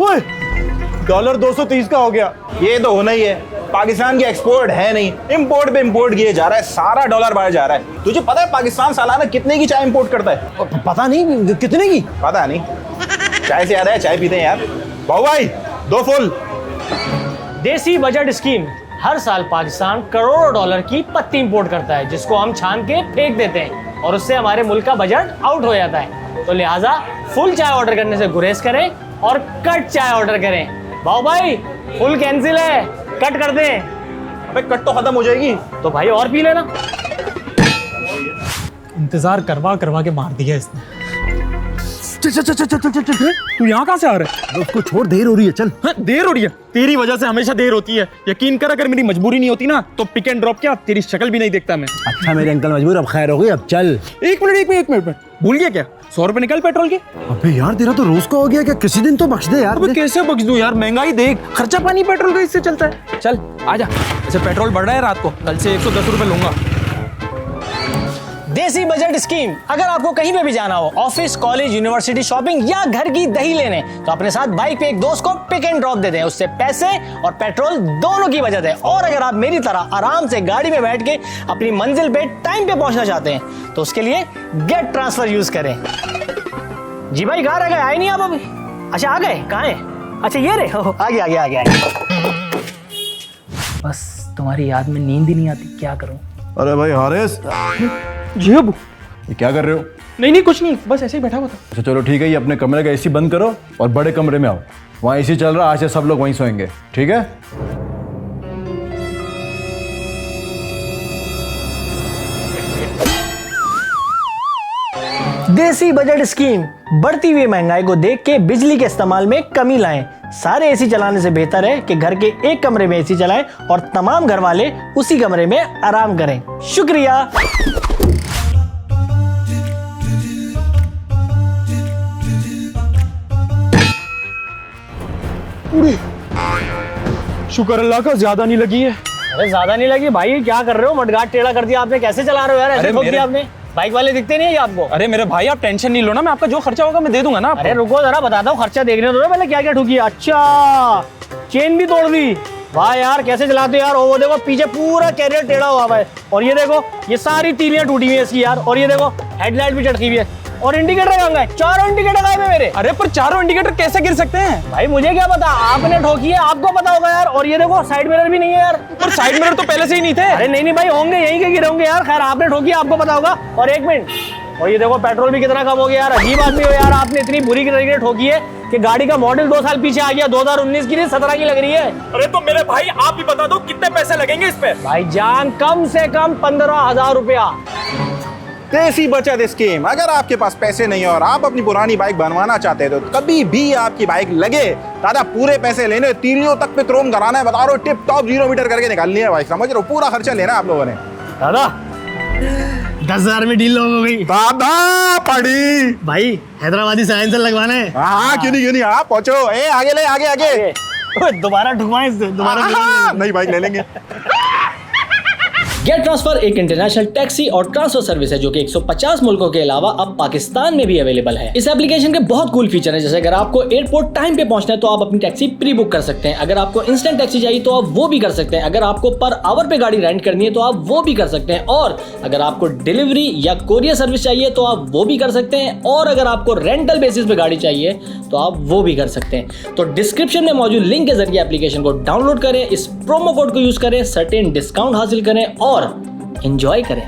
ओए, डॉलर 230 का हो गया। ये तो होना ही है, पाकिस्तान की एक्सपोर्ट है नहीं, इंपोर्ट पे इंपोर्ट किए जा रहा है, सारा डॉलर बाहर जा रहा है। तुझे पता है पाकिस्तान सालाना कितने की चाय इंपोर्ट करता है? पता नहीं कितने की। पता नहीं। चाय से याद है, चाय पीते हैं यार। भाई 2 फुल। देसी बजट स्कीम। हर साल पाकिस्तान करोड़ों डॉलर की पत्ती इंपोर्ट करता है, जिसको हम छान के फेंक देते हैं और उससे हमारे मुल्क का बजट आउट हो जाता है। तो लिहाजा फुल चाय ऑर्डर करने से गुरेज करें और कट चाय ऑर्डर करें। भाई फुल कैंसिल है, कट कर दें। अबे कट तो खत्म हो जाएगी। तो भाई और पी लेना। इंतजार करवा करवा के मार दिया इसने। चल, तू यहाँ कहाँ से आ रहा है? उसको छोड़, देर हो रही है, चल। देर हो रही है? तेरी वजह से हमेशा देर होती है। यकीन कर, अगर मेरी मजबूरी नहीं होती ना तो पिक एंड ड्रॉप क्या, तेरी शक्ल भी नहीं देखता मैं। अच्छा मेरे अंकल मजबूर, अब खैर हो गई, अब चल। एक मिनट भूल गया क्या? 100 रुपए निकल पेट्रोल के। अबे यार तेरा तो रोज का हो गया क्या? किसी दिन तो बख्श दे यार। अबे कैसे बख्श दूं यार, महंगाई देख, खर्चा पानी पेट्रोल का इससे चलता है। चल आजा, ऐसे पेट्रोल बढ़ रहा है रात को, कल से 110 रुपए लूंगा। देसी बजट स्कीम। अगर आपको कहीं पे भी जाना हो, ऑफिस, कॉलेज, यूनिवर्सिटी, शॉपिंग या घर की दही लेने, तो अपने साथ बाइक पे एक दोस्त को पिक एंड ड्रॉप दे दें। उससे पैसे और पेट्रोल दोनों की बचत है। और अगर आप मेरी तरह आराम से गाड़ी में बैठ के अपनी मंजिल पे टाइम पे पहुंचना चाहते हैं, तो उसके लिए गेट ट्रांसफर यूज करें। जी भाई कहाँ रह गए, आए नहीं आप अभी? अच्छा आ गए, कहाँ है? अच्छा ये रहे, आगे। बस तुम्हारी याद में नींद ही नहीं आती, क्या करूं? अरे भाई हारिस, जी अबू। ये क्या कर रहे हो? नहीं कुछ नहीं, बस ऐसे ही बैठा हुआ था। अच्छा चलो ठीक है, ये अपने कमरे का एसी बंद करो और बड़े कमरे में आओ। वहाँ एसी चल रहा है, आज से सब लोग वहीं सोएंगे, ठीक है? देसी बजट स्कीम। बढ़ती हुई महंगाई को देख के बिजली के इस्तेमाल में कमी लाएं। सारे एसी चलाने से बेहतर है कि घर के एक कमरे में एसी चलाएं और तमाम घर वाले उसी कमरे में आराम करें। शुक्रिया। शुक्र अल्लाह का, ज्यादा नहीं लगी है। अरे ज्यादा नहीं लगी भाई, क्या कर रहे हो? मडगाट टेढ़ा कर दिया आपने, कैसे चला रहे हो यार? ऐसे ठोक दिया आपने। बाइक वाले दिखते नहीं है आपको? अरे मेरे भाई आप टेंशन नहीं लो ना, मैं आपका जो खर्चा होगा मैं दे दूंगा ना आपको। अरे रुको जरा, बताता हूँ, खर्चा देखने दो ना पहले क्या क्या ठोकी। अच्छा चेन भी तोड़ दी, वाह यार कैसे चलाते हो यार। वो देखो पीछे पूरा कैरियर टेढ़ा हुआ है, और ये देखो ये सारी तीलियां टूटी हुई है इसकी यार। और ये देखो हेडलाइट भी चटकी हुई है। और इंडिकेटर कहाँ गए? चारों इंडिकेटर गायब है मेरे। अरे पर चारों इंडिकेटर कैसे गिर सकते हैं? भाई मुझे क्या पता, आपने ठोकी है, आपको पता होगा यार। और ये देखो साइड मिरर भी नहीं है यार। और साइड मिरर तो पहले से ही नहीं थे। अरे नहीं भाई होंगे, यहीं के गिरे होंगे यार। खैर आपने ठोकी, आपको पता होगा। और एक मिनट, और ये देखो पेट्रोल भी कितना कम हो गया यार। अजीब आदमी हो यार, आपने इतनी बुरी तरीके से ठोकी है कि गाड़ी का मॉडल 2 साल पीछे आ गया। 2019 की नहीं 17 की लग रही है। अरे तो मेरे भाई आप भी बता दो कितने पैसे लगेंगे इस पे? भाई जान कम से कम 15,000 रुपया। देसी बचत स्कीम। अगर आपके पास पैसे नहीं है और आप अपनी पुरानी बाइक बनवाना चाहते हैं, तो कभी भी आपकी बाइक लगे दादा पूरे पैसे लेने, तीलियों तक पे क्रोम कराना है, बता रहा हूं टिप टॉप 0 मीटर करके निकालनी है बाइक, समझ रहे हो? पूरा खर्चा लेना है आप लोगों ने। दादा 10,000 में डील हो गई। दादा पड़ी भाई हैदराबादी साइलेंसर लगवाना है। हाँ क्यों नहीं आप पहुंचो। ए आगे ले, आगे दोबारा ठुकवाएं इससे, दोबारा नहीं बाइक ले लेंगे। गेट ट्रांसफर एक इंटरनेशनल टैक्सी और ट्रांसफर सर्विस है जो कि 150 मुल्कों के अलावा अब पाकिस्तान में भी अवेलेबल है। इस एप्लीकेशन के बहुत कूल फीचर हैं, जैसे अगर आपको एयरपोर्ट टाइम पे पहुंचना है तो आप अपनी टैक्सी प्री बुक कर सकते हैं। अगर आपको इंस्टेंट टैक्सी चाहिए तो आप वो भी कर सकते हैं। अगर आपको पर आवर पे गाड़ी रेंट करनी है तो आप वो भी कर सकते हैं। और अगर आपको डिलीवरी या कोरियर सर्विस चाहिए तो आप वो भी कर सकते हैं। और अगर आपको रेंटल बेसिस पे गाड़ी चाहिए तो आप वो भी कर सकते हैं। तो डिस्क्रिप्शन में मौजूद लिंक के जरिए एप्लीकेशन को डाउनलोड करें, इस प्रोमो कोड को यूज करें, सर्टेन डिस्काउंट हासिल करें और एंजॉय करें।